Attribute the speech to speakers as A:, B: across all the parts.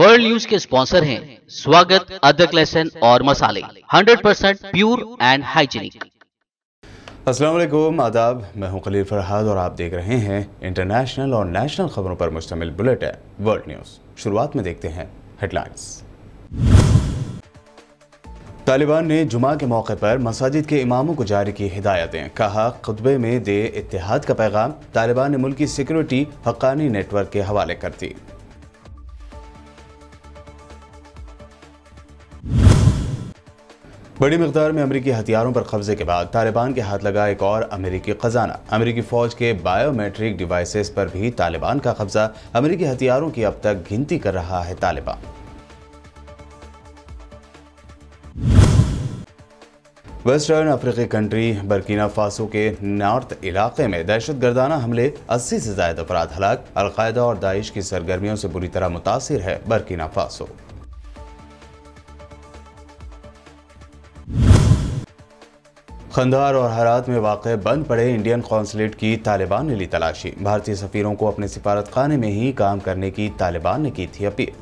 A: World news के sponsor हैं स्वागत, अदरक, लहसुन और मसाले 100% प्योर एंड हाइजीनिक।
B: अस्सलाम वालेकुम, आदाब। मैं हूं खलील फरहाद और आप देख रहे हैं इंटरनेशनल और नेशनल खबरों पर मुश्तमिल बुलेटिन वर्ल्ड न्यूज़। शुरुआत में देखते हैं हेडलाइंस। तालिबान ने जुमा के मौके पर मसाजिद के इमामों को जारी की हिदायतें, कहा खुतबे में दे इत्तेहाद का पैगाम। तालिबान ने मुल्क की सिक्योरिटी हक्कानी नेटवर्क के हवाले कर दी। बड़ी मिकदार में अमेरिकी हथियारों पर कब्जे के बाद तालिबान के हाथ लगा एक और अमेरिकी खजाना। अमेरिकी फौज के बायोमेट्रिक डिवाइसेस पर भी तालिबान का कब्जा। अमेरिकी हथियारों की अब तक गिनती कर रहा है तालिबान। वेस्टर्न अफ्रीकी कंट्री बर्किना फासो के नॉर्थ इलाके में दहशतगर्दाना हमले, 80 से ज्यादा अफराद हलाक। अलकायदा और दाइश की सरगर्मियों से बुरी तरह मुतासिर है बर्किना फासो। खंदार और हरात में वाक़े बंद पड़े इंडियन कौंसलेट की तालिबान ने ली तलाशी। भारतीय सफीरों को अपने सिफारतखाने में ही काम करने की तालिबान ने की थी अपील।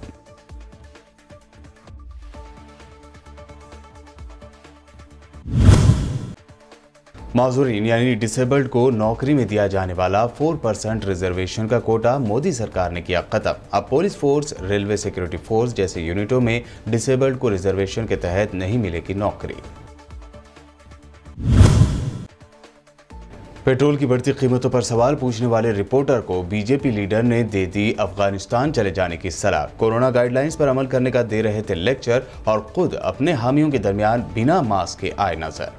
B: माजूरीन यानी डिसेबल्ड को नौकरी में दिया जाने वाला 4% रिजर्वेशन का कोटा मोदी सरकार ने किया खत्म। अब police force, railway security force जैसे यूनिटों में डिसेबल्ड को रिजर्वेशन के तहत नहीं मिलेगी नौकरी। पेट्रोल की बढ़ती कीमतों पर सवाल पूछने वाले रिपोर्टर को बीजेपी लीडर ने दे दी अफगानिस्तान चले जाने की सलाह। कोरोना गाइडलाइंस पर अमल करने का दे रहे थे लेक्चर और खुद अपने हामियों के दरमियान बिना मास्क के आए नजर।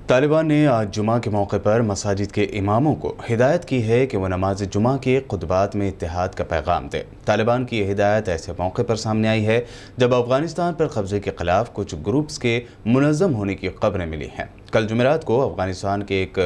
B: तालिबान ने आज जुमा के मौके पर मसाजिद के इमामों को हिदायत की है कि वह नमाज जुमा के खुतबात में इत्तेहाद का पैगाम दे। तालिबान की यह हिदायत ऐसे मौके पर सामने आई है जब अफगानिस्तान पर कब्जे के खिलाफ कुछ ग्रुप्स के मुनज़्ज़म होने की खबरें मिली हैं। कल जुमेरात को अफगानिस्तान के एक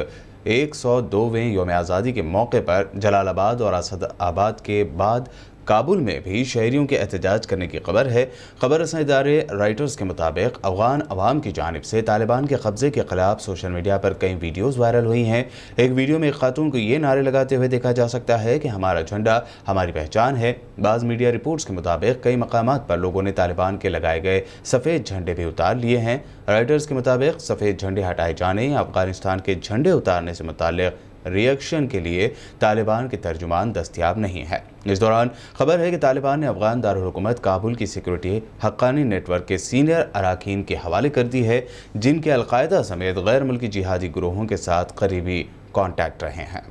B: 102वें यौम आज़ादी के मौके पर जलालाबाद और असदाबाद के बाद काबुल में भी शहरियों के एहतजाज करने की खबर है। खबर रसां इदारे राइटर्स के मुताबिक अफगान अवाम की जानिब से तालिबान के कब्जे के खिलाफ सोशल मीडिया पर कई वीडियोज़ वायरल हुई हैं। एक वीडियो में एक खातून को ये नारे लगाते हुए देखा जा सकता है कि हमारा झंडा हमारी पहचान है। बाज़ मीडिया रिपोर्ट्स के मुताबिक कई मकामात पर लोगों ने तालिबान के लगाए गए सफ़ेद झंडे भी उतार लिए हैं। राइटर्स के मुताबिक सफ़ेद झंडे हटाए जाने या अफगानिस्तान के झंडे उतारने से मुताल्लिक़ रिएक्शन के लिए तालिबान के तर्जुमान दस्तयाब नहीं है। इस दौरान खबर है कि तालिबान ने अफगान दारुल हुकूमत काबुल की सिक्योरिटी हक्कानी नेटवर्क के सीनियर अराकीन के हवाले कर दी है, जिनके अलकायदा समेत गैर मुल्की जिहादी ग्रोहों के साथ करीबी कॉन्टैक्ट रहे हैं।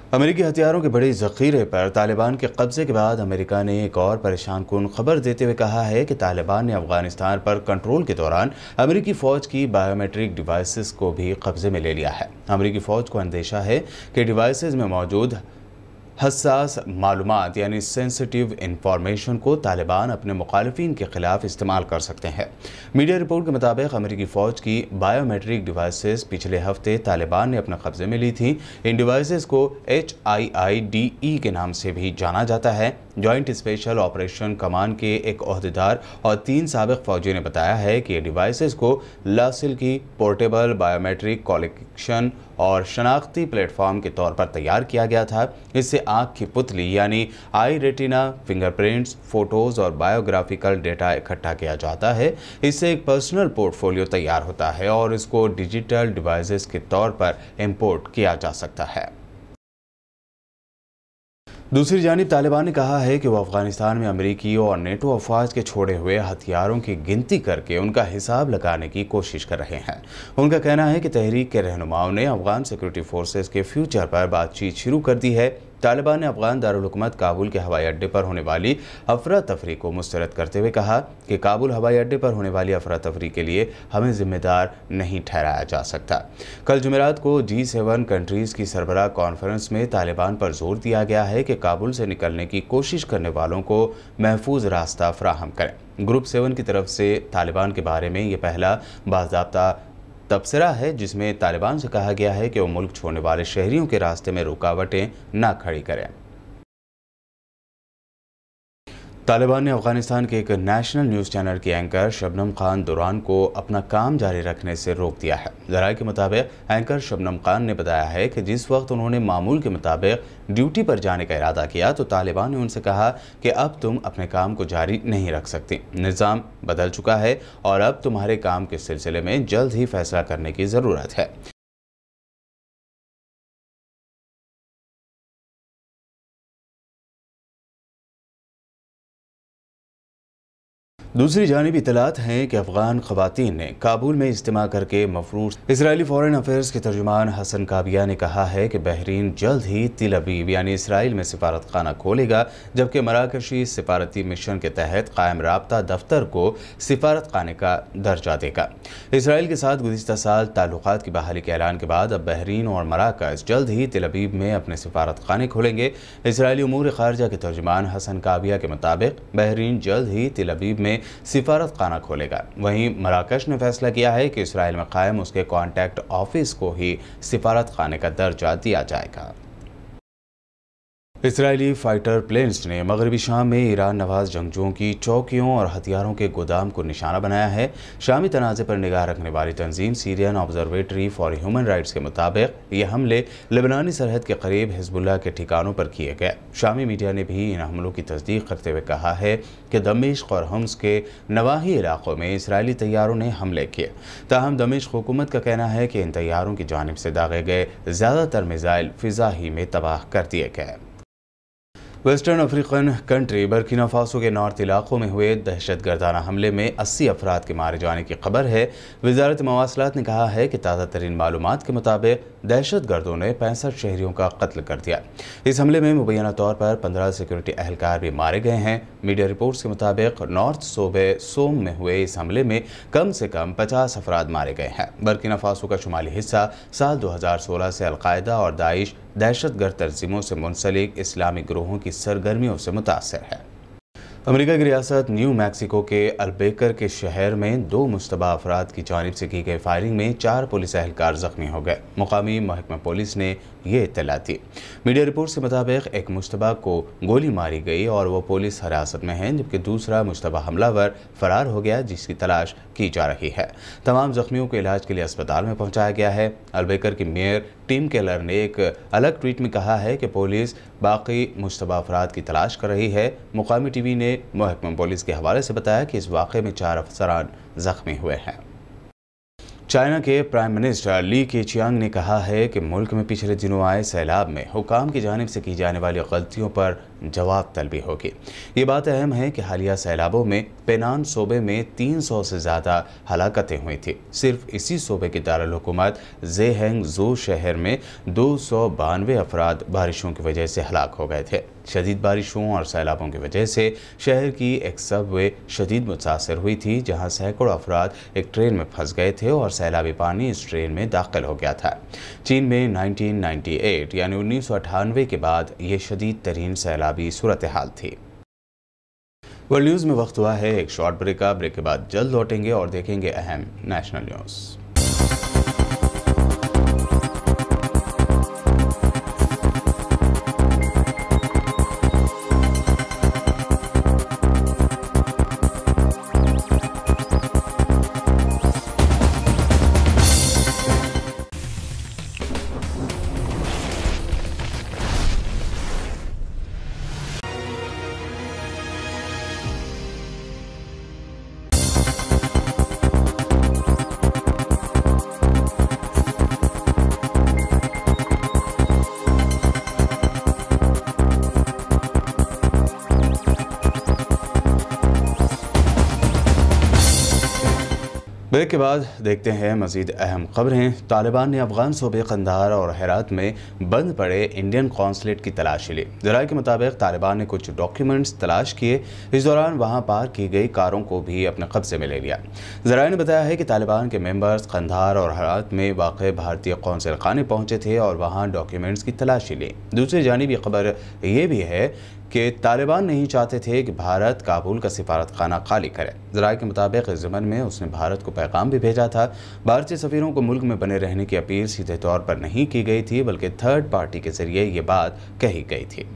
B: अमेरिकी हथियारों के बड़े ज़ख़ीरे पर तालिबान के कब्जे के बाद अमेरिका ने एक और परेशान कुन खबर देते हुए कहा है कि तालिबान ने अफगानिस्तान पर कंट्रोल के दौरान अमेरिकी फ़ौज की बायोमेट्रिक डिवाइसेस को भी कब्जे में ले लिया है। अमेरिकी फ़ौज को अंदेशा है कि डिवाइसेस में मौजूद हसास मालूमात यानी सेंसिटिव इंफॉर्मेशन को तालिबान अपने मुखालिफिन के खिलाफ इस्तेमाल कर सकते हैं। मीडिया रिपोर्ट के मुताबिक अमेरिकी फ़ौज की बायोमेट्रिक डिवाइसेस पिछले हफ्ते तालिबान ने अपने कब्जे में ली थी। इन डिवाइसेस को HIIDE के नाम से भी जाना जाता है। जॉइंट स्पेशल ऑपरेशन कमांड के एक ओहदेदार और 3 साबिक फौजियों ने बताया है कि ये डिवाइसेस को लासिल की पोर्टेबल बायोमेट्रिक कलेक्शन और शनाख्ती प्लेटफॉर्म के तौर पर तैयार किया गया था। इससे आँख की पुतली यानी आई रेटिना, फिंगरप्रिंट्स, फोटोज़ और बायोग्राफिकल डेटा इकट्ठा किया जाता है। इससे एक पर्सनल पोर्टफोलियो तैयार होता है और इसको डिजिटल डिवाइसेस के तौर पर इंपोर्ट किया जा सकता है। दूसरी जानिब तालिबान ने कहा है कि वह अफगानिस्तान में अमेरिकी और नेटो अफवाज के छोड़े हुए हथियारों की गिनती करके उनका हिसाब लगाने की कोशिश कर रहे हैं। उनका कहना है कि तहरीक के रहनुमाओं ने अफगान सिक्योरिटी फोर्सेस के फ्यूचर पर बातचीत शुरू कर दी है। तालिबान ने अफगान दारुल हुकूमत काबुल के हवाई अड्डे पर होने वाली अफरा तफरी को मुस्तरद करते हुए कहा कि काबुल हवाई अड्डे पर होने वाली अफरा तफरी के लिए हमें जिम्मेदार नहीं ठहराया जा सकता। कल जुमेरात को G7 कंट्रीज़ की सरबराह कॉन्फ्रेंस में तालिबान पर जोर दिया गया है कि काबुल से निकलने की कोशिश करने वालों को महफूज रास्ता फ्राहम करें। ग्रुप 7 की तरफ से तालिबान के बारे में ये पहला बाज़ाब्ता तबसरा है जिसमें तालिबान से कहा गया है कि वो मुल्क छोड़ने वाले शहरियों के रास्ते में रुकावटें ना खड़ी करें। तालिबान ने अफगानिस्तान के एक नेशनल न्यूज़ चैनल की एंकर शबनम खान दुरान को अपना काम जारी रखने से रोक दिया है। ज़राए के मुताबिक एंकर शबनम खान ने बताया है कि जिस वक्त उन्होंने मामूल के मुताबिक ड्यूटी पर जाने का इरादा किया तो तालिबान ने उनसे कहा कि अब तुम अपने काम को जारी नहीं रख सकती, निज़ाम बदल चुका है और अब तुम्हारे काम के सिलसिले में जल्द ही फैसला करने की ज़रूरत है। दूसरी जानिब इतलात हैं कि अफगान खवातीन ने काबुल में इज्तिमा करके मफरूर इसराइली फॉरेन अफेयर्स के तर्जुमान हसन काबिया ने कहा है कि बहरीन जल्द ही तिल अवीव यानी इसराइल में सिफारत खाना खोलेगा, जबकि मराकशी सिफारती मिशन के तहत कायम राब्ता दफ्तर को सिफारत खाने का दर्जा देगा। इसराइल के साथ गुज़िश्ता साल ताल्लुकात की बहाली के ऐलान के बाद अब बहरीन और मराकश जल्द ही तिल अवीव में अपने सिफारत खाने खोलेंगे। इसराइली उमूर खारजा के तर्जुमान हसन काबिया के मुताबिक बहरीन जल्द ही तिल अवीव में सिफारत खाना खोलेगा। वहीं मराकश ने फैसला किया है कि इसराइल में कायम उसके कॉन्टैक्ट ऑफिस को ही सिफारत खाने का दर्जा दिया जाएगा। इसराइली फाइटर प्लेन्स ने मगरबी शाम में ईरान नवाज जंगजुओं की चौकियों और हथियारों के गोदाम को निशाना बनाया है। शामी तनाज़े पर निगाह रखने वाली तंजीम Syrian observatory for human rights के मुताबिक ये हमले लेबनानी सरहद के करीब हिजबुल्लाह के ठिकानों पर किए गए। शामी मीडिया ने भी इन हमलों की तस्दीक करते हुए कहा है कि दमिश्क और हम्स के नवाही इलाकों में इसराइली तैयारों ने हमले किए। ताहम दमिश्क हुकूमत का कहना है कि इन तैयारों की जानिब से दागे गए ज़्यादातर मिसाइल फ़िज़ा ही में तबाह कर दिए गए। Western African country Burkina Faso के नॉर्थ इलाकों में हुए दहशतगर्दाना हमले में 80 अफराद के मारे जाने की खबर है। वजारत मवासलात ने कहा है कि ताज़ा तरीन मालूमात के मुताबिक दहशतगर्दों ने 65 शहरियों का कत्ल कर दिया। इस हमले में मुबैना तौर पर 15 सिक्योरिटी अहलकार भी मारे गए हैं। मीडिया रिपोर्ट्स के मुताबिक नॉर्थ सूबे सोम में हुए इस हमले में कम से कम 50 अफराद मारे गए हैं। बर्किना फासो का शुमाली हिस्सा साल 2016 से अलकायदा और दाइश दहशतगर्द तंजीमों से मुंसलिक इस्लामी ग्रोहों की सरगर्मियों से मुतासर है। अमेरिका की रियासत न्यू मैक्सिको के अल्बेकर के शहर में 2 मुश्तबा अफराद की जानिब से की गई फायरिंग में 4 पुलिस एहलकार जख्मी हो गए। मुकामी महकमा पुलिस ने ये इत्तला दी। मीडिया रिपोर्ट्स के मुताबिक एक मुश्तबा को गोली मारी गई और वो पुलिस हिरासत में है, जबकि दूसरा मुश्तबा हमलावर फरार हो गया, जिसकी तलाश की जा रही है। तमाम जख्मियों को इलाज के लिए अस्पताल में पहुंचाया गया है। अल्बेकर की मेयर टिम केलर ने एक अलग ट्वीट में कहा है कि पुलिस बाकी मुश्तबा अफराद की तलाश कर रही है। मुकामी टीवी ने महकमा पुलिस के हवाले से बताया कि इस वाक़े में 4 अफसरान जख्मी हुए हैं। चाइना के प्राइम मिनिस्टर ली केचियांग ने कहा है कि मुल्क में पिछले दिनों आए सैलाब में हुकाम की जानिब से की जाने वाली गलतियों पर जवाब तलबी होगी। ये बात अहम है कि हालिया सैलाबों में पेनान सूबे में 300 से ज़्यादा हलाकतें हुई थी। सिर्फ इसी सूबे के दारुल हुकूमत ज़ेहेंगज़ू शहर में 292 अफराद बारिशों की वजह से हलाक हो गए थे। शदीद बारिशों और सैलाबों की वजह से शहर की एक सबवे शदीद मुतासर हुई थी, जहां सैकड़ों अफराद एक ट्रेन में फंस गए थे और सैलाबी पानी इस ट्रेन में दाखिल हो गया था। चीन में 1998 यानी 1998 के बाद ये शदीद तरीन सैलाबी सूरत हाल थी। वर्ल्ड न्यूज़ में वक्त हुआ है एक शॉर्ट ब्रेक का। ब्रेक के बाद जल्द लौटेंगे और देखेंगे अहम नेशनल न्यूज़। ब्रेक के बाद देखते हैं मज़ीद अहम खबरें। तालिबान ने अफगान सूबे कंधार और हेरात में बंद पड़े इंडियन कौंसलेट की तलाशी ली। ज़राए के मुताबिक तालिबान ने कुछ डॉक्यूमेंट्स तलाश किए। इस दौरान वहां पार की गई कारों को भी अपने कब्जे में ले लिया। ज़राए ने बताया है कि तालिबान के मेंबर्स कंधार और हेरात में वाक़ भारतीय कौंसल खाने पहुंचे थे और वहां डॉक्यूमेंट्स की तलाशी ली। दूसरी जानिब ये खबर ये भी है कि तालिबान नहीं चाहते थे कि भारत काबुल का सिफारत खाना खाली करे। ज़राए के मुताबिक इस ज़मन में उसने भारत को पैगाम भी भेजा था। भारतीय सफ़ीरों को मुल्क में बने रहने की अपील सीधे तौर पर नहीं की गई थी, बल्कि थर्ड पार्टी के ज़रिए ये बात कही गई थी।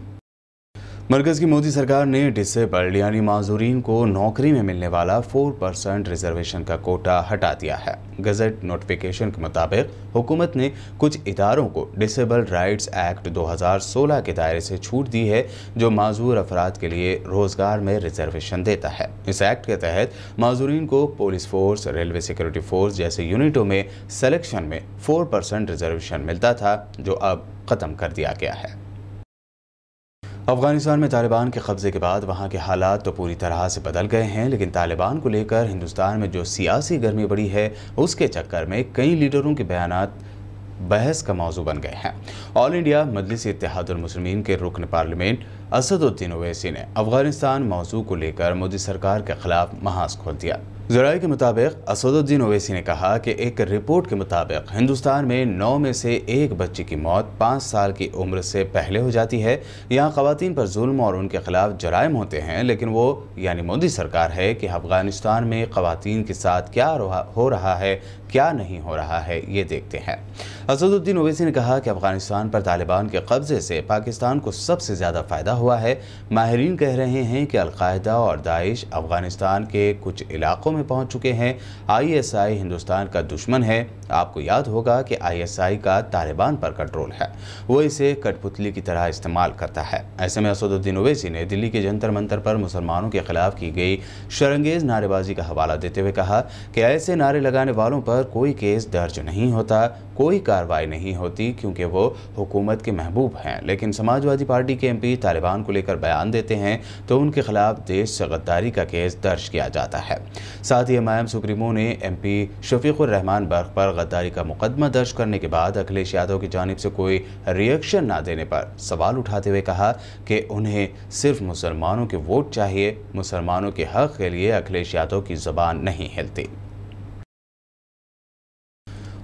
B: मरकज की मोदी सरकार ने डिसेबल्ड यानी माजूरीन को नौकरी में मिलने वाला 4% रिजर्वेशन का कोटा हटा दिया है। गजट नोटिफिकेशन के मुताबिक हुकूमत ने कुछ इदारों को डिसेबल्ड राइट्स एक्ट 2016 के दायरे से छूट दी है, जो माजूर अफराद के लिए रोजगार में रिजर्वेशन देता है। इस एक्ट के तहत माजूरीन को police force, railway security force जैसे यूनिटों में सिलेक्शन में 4% रिजर्वेशन मिलता था, जो अब खत्म कर दिया गया है। अफगानिस्तान में तालिबान के कब्जे के बाद वहां के हालात तो पूरी तरह से बदल गए हैं, लेकिन तालिबान को लेकर हिंदुस्तान में जो सियासी गर्मी बढ़ी है, उसके चक्कर में कई लीडरों के बयानात बहस का मौजू बन गए हैं। ऑल इंडिया मजलिस इत्तेहादुल मुस्लिमीन के रुकन पार्लियामेंट असदुद्दीन ओवैसी ने अफगानिस्तान मौजू को लेकर मोदी सरकार के खिलाफ महाज खोल दिया। ज़राए के मुताबिक असदुद्दीन ओवैसी ने कहा कि एक रिपोर्ट के मुताबिक हिंदुस्तान में 9 में से 1 बच्चे की मौत 5 साल की उम्र से पहले हो जाती है। यहाँ ख़वातीन पर जुल्म और उनके खिलाफ जराइम होते हैं, लेकिन वो यानी मोदी सरकार है कि अफगानिस्तान में ख़वातीन के साथ क्या हो रहा है, क्या नहीं हो रहा है, ये देखते हैं। असदुद्दीन ओवैसी ने कहा कि अफगानिस्तान पर तालिबान के कब्जे से पाकिस्तान को सबसे ज़्यादा फ़ायदा हुआ है। माहिरीन कह रहे हैं कि अलकायदा और दाइश अफगानिस्तान के कुछ इलाकों में पहुंच चुके हैं। ISI हिंदुस्तान का दुश्मन है। आपको याद होगा कि ISI का तालिबान पर कंट्रोल है, वो इसे कठपुतली की तरह इस्तेमाल करता है। ऐसे में असदुद्दीन ओवैसी ने दिल्ली के जंतर मंतर पर मुसलमानों के खिलाफ की गई शरंगेज नारेबाजी का हवाला देते हुए कहा कि ऐसे नारे लगाने वालों पर कोई केस दर्ज नहीं होता, कोई कार्रवाई नहीं होती, क्योंकि वो हुकूमत के महबूब हैं। लेकिन समाजवादी पार्टी के MP तालिबान को लेकर बयान देते हैं तो उनके खिलाफ देश से गद्दारी का केस दर्ज किया जाता है। साथ ही MIM सुप्रीमो ने MP शफीकुर रहमान बर्क पर गद्दारी का मुकदमा दर्ज करने के बाद अखिलेश यादव की जानिब से कोई रिएक्शन ना देने पर सवाल उठाते हुए कहा कि उन्हें सिर्फ मुसलमानों के वोट चाहिए, मुसलमानों के हक के लिए अखिलेश यादव की जुबान नहीं हिलती।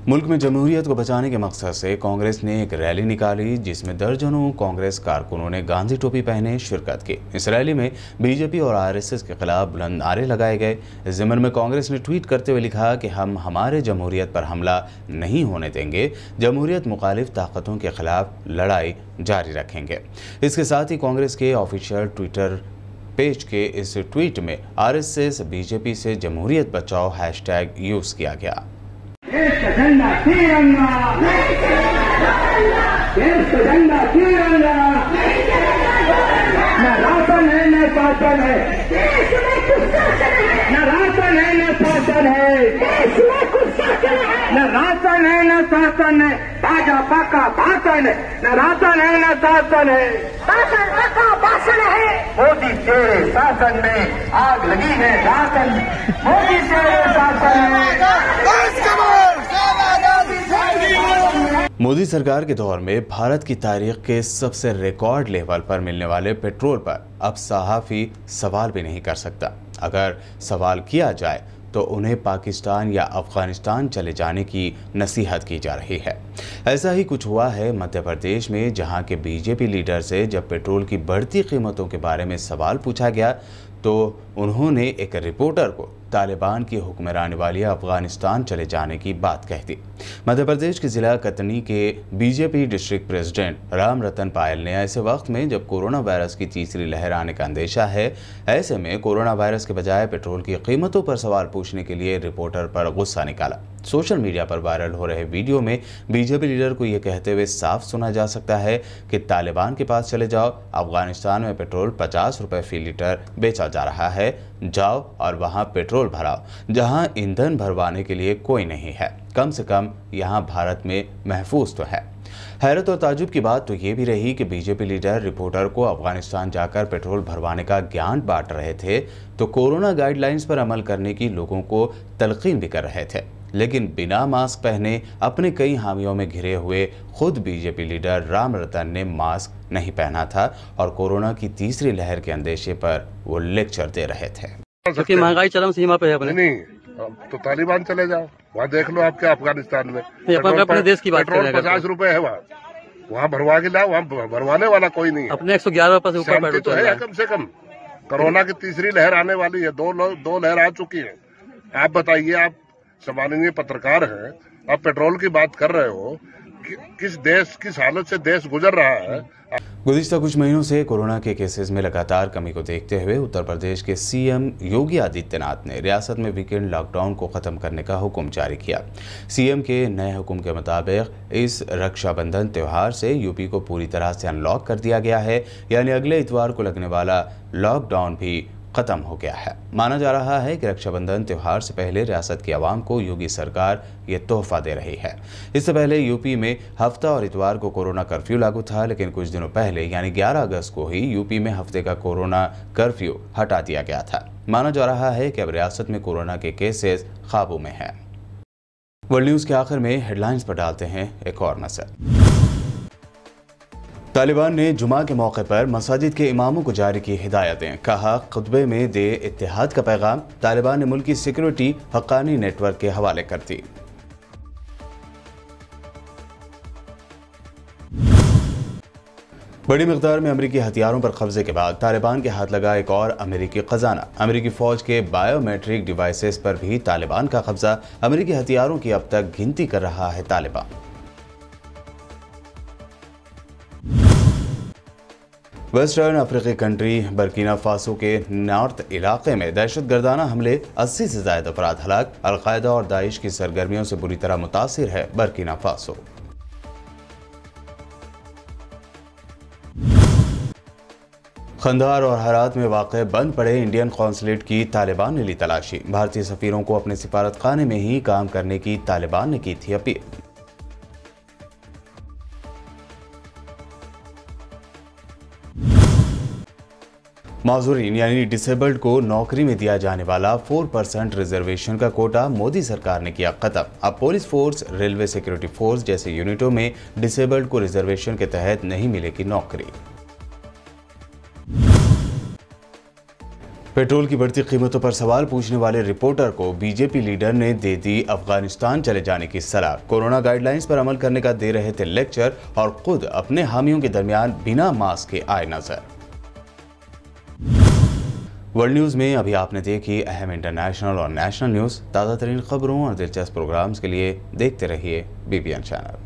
B: मुल्क में जमहूरियत को बचाने के मकसद से कांग्रेस ने एक रैली निकाली, जिसमें दर्जनों कांग्रेस कारकुनों ने गांधी टोपी पहने शिरकत की। इस रैली में BJP और RSS के खिलाफ बुलंद नारे लगाए गए। इस ज़िम्न में कांग्रेस ने ट्वीट करते हुए लिखा कि हम हमारे जमहूरियत पर हमला नहीं होने देंगे, जमहूरियत मुखालिफ ताकतों के खिलाफ लड़ाई जारी रखेंगे। इसके साथ ही कांग्रेस के ऑफिशियल ट्विटर पेज के इस ट्वीट में RSS BJP से जमहूरियत बचाओ हैशटैग यूज़ किया गया।
C: देश का झंडा तिरंगा, देश का झंडा तिरंगा, न राशन है न शासन है, न राशन है न शासन है, न राशन है न शासन है, भाजपा का भाषण है, न राशन है न शासन है, भाषण है। मोदी तेरे शासन में आग लगी है, राशन मोदी तेरे शासन में।
B: मोदी सरकार के दौर में भारत की तारीख के सबसे रिकॉर्ड लेवल पर मिलने वाले पेट्रोल पर अब सहाफ़ी सवाल भी नहीं कर सकता। अगर सवाल किया जाए तो उन्हें पाकिस्तान या अफगानिस्तान चले जाने की नसीहत की जा रही है। ऐसा ही कुछ हुआ है मध्य प्रदेश में, जहां के BJP लीडर से जब पेट्रोल की बढ़ती कीमतों के बारे में सवाल पूछा गया तो उन्होंने एक रिपोर्टर को तालिबान की हुक्मरानी वाली अफगानिस्तान चले जाने की बात कह दी। मध्य प्रदेश के ज़िला कतनी के BJP डिस्ट्रिक्ट प्रेसिडेंट राम रतन पायल ने ऐसे वक्त में जब कोरोना वायरस की तीसरी लहर आने का अंदेशा है, ऐसे में कोरोना वायरस के बजाय पेट्रोल की कीमतों पर सवाल पूछने के लिए रिपोर्टर पर गुस्सा निकाला। सोशल मीडिया पर वायरल हो रहे वीडियो में BJP लीडर को यह कहते हुए साफ सुना जा सकता है कि तालिबान के पास चले जाओ, अफगानिस्तान में पेट्रोल 50 रुपये फी लीटर बेचा जा रहा है, जाओ और वहां पेट्रोल भराओ, जहां ईंधन भरवाने के लिए कोई नहीं है, कम से कम यहां भारत में महफूज तो है। हैरत और ताजुब की बात तो ये भी रही कि BJP लीडर रिपोर्टर को अफगानिस्तान जाकर पेट्रोल भरवाने का ज्ञान बांट रहे थे तो कोरोना गाइडलाइंस पर अमल करने की लोगों को तलकीन भी कर रहे थे, लेकिन बिना मास्क पहने अपने कई हामियों में घिरे हुए खुद BJP लीडर राम रतन ने मास्क नहीं पहना था और कोरोना की तीसरी लहर के अंदेशे पर वो लेक्चर दे रहे थे।
D: क्योंकि महंगाई चरम सीमा पे है अपने।
E: नहीं, तो तालिबान चले जाओ, वहाँ देख लो आपके अफगानिस्तान में
D: अपने देश की बात
E: पेट्रोल 50 रुपए है, वहाँ भरवा के लाओ, वहाँ भरवाने वाला कोई नहीं है।
D: अपने 111 रुपए से ऊपर पेट्रोल
E: तो है कम से कम। कोरोना की तीसरी लहर आने वाली है, दो लहर आ चुकी है। आप बताइए, आप सम्माननीय पत्रकार हैं, आप पेट्रोल की बात कर रहे हो, किस हालत से देश गुजर रहा है।
B: गुज़िश्ता कुछ महीनों से कोरोना के केसेस में लगातार कमी को देखते हुए उत्तर प्रदेश के सीएम योगी आदित्यनाथ ने रियासत में वीकेंड लॉकडाउन को खत्म करने का हुक्म जारी किया। सीएम के नए हुक्म के मुताबिक इस रक्षाबंधन त्यौहार से यूपी को पूरी तरह से अनलॉक कर दिया गया है, यानी अगले इतवार को लगने वाला लॉकडाउन भी खत्म हो गया है। माना जा रहा है कि रक्षाबंधन त्यौहार से पहले रियासत की आवाम को योगी सरकार ये तोहफा दे रही है। इससे पहले यूपी में हफ्ता और इतवार को कोरोना कर्फ्यू लागू था, लेकिन कुछ दिनों पहले यानी 11 अगस्त को ही यूपी में हफ्ते का कोरोना कर्फ्यू हटा दिया गया था। माना जा रहा है कि अब रियासत में कोरोना के केसेस काबू में हैं। वर्ल्ड न्यूज के आखिर में हेडलाइंस पर डालते हैं एक और नजर। तालिबान ने जुमा के मौके पर मसाजिद के इमामों को जारी की हिदायतें, कहा खुतबे में दे इत्तेहाद का पैगाम। तालिबान ने मुल्क की सिक्योरिटी हक्कानी नेटवर्क के हवाले कर दी। बड़ी मिकदार में अमेरिकी हथियारों पर कब्जे के बाद तालिबान के हाथ लगा एक और अमेरिकी खजाना। अमेरिकी फौज के बायोमेट्रिक डिवाइसेस पर भी तालिबान का कब्जा। अमेरिकी हथियारों की अब तक गिनती कर रहा है तालिबान। वेस्टर्न अफ्रीकी कंट्री बर्किना फासो के नॉर्थ इलाके में दहशतगर्दाना हमले, 80 से ज्यादा अफराद हलाक। अलकायदा और दाइश की सरगर्मियों से बुरी तरह मुतासिर है बर्किना फासो। खंदार और हरात में वाक़ बंद पड़े इंडियन कौंसलेट की तालिबान ने ली तलाशी। भारतीय सफीरों को अपने सिफारत खाने में ही काम करने की तालिबान ने की थी अपील। माजूरीन यानी डिसेबल्ड को नौकरी में दिया जाने वाला 4% रिजर्वेशन का कोटा मोदी सरकार ने किया खत्म। अब police force, railway security force जैसे यूनिटों में डिसेबल्ड को रिजर्वेशन के तहत नहीं मिलेगी नौकरी। पेट्रोल की बढ़ती कीमतों पर सवाल पूछने वाले रिपोर्टर को बीजेपी लीडर ने दे दी अफगानिस्तान चले जाने की सलाह। कोरोना गाइडलाइंस पर अमल करने का दे रहे थे लेक्चर और खुद अपने हामियों के दरमियान बिना मास्क के आए नजर। वर्ल्ड न्यूज़ में अभी आपने देखी अहम इंटरनेशनल और नेशनल न्यूज़। ताज़ा तरीन खबरों और दिलचस्प प्रोग्राम्स के लिए देखते रहिए BPN चैनल।